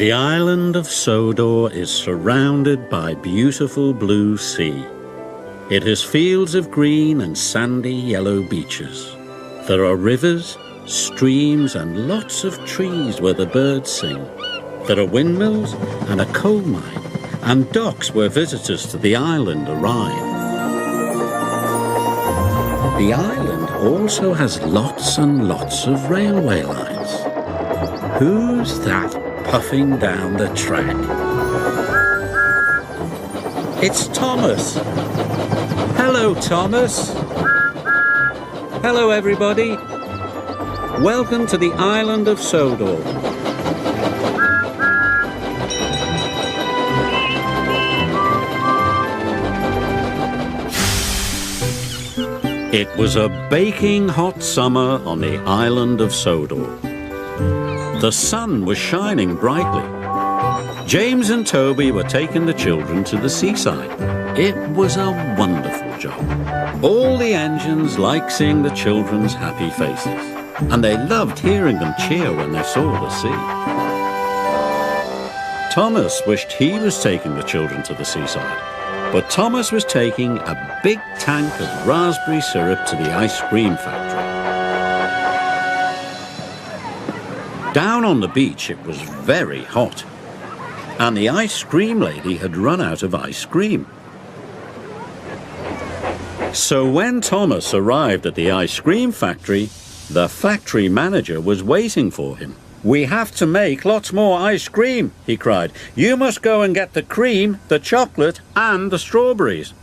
The island of Sodor is surrounded by beautiful blue sea. It has fields of green and sandy yellow beaches. There are rivers, streams and lots of trees where the birds sing. There are windmills and a coal mine and docks where visitors to the island arrive. The island also has lots and lots of railway lines. Who's that puffing down the track? It's Thomas. Hello, Thomas. Hello, everybody. Welcome to the island of Sodor. It was a baking hot summer on the island of Sodor. The sun was shining brightly. James and Toby were taking the children to the seaside. It was a wonderful job. All the engines liked seeing the children's happy faces, and they loved hearing them cheer when they saw the sea. Thomas wished he was taking the children to the seaside, but Thomas was taking a big tank of raspberry syrup to the ice cream factory. Down on the beach it was very hot, and the ice cream lady had run out of ice cream. So when Thomas arrived at the ice cream factory, the factory manager was waiting for him. "We have to make lots more ice cream," he cried. "You must go and get the cream, the chocolate and the strawberries."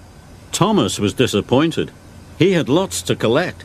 Thomas was disappointed. He had lots to collect,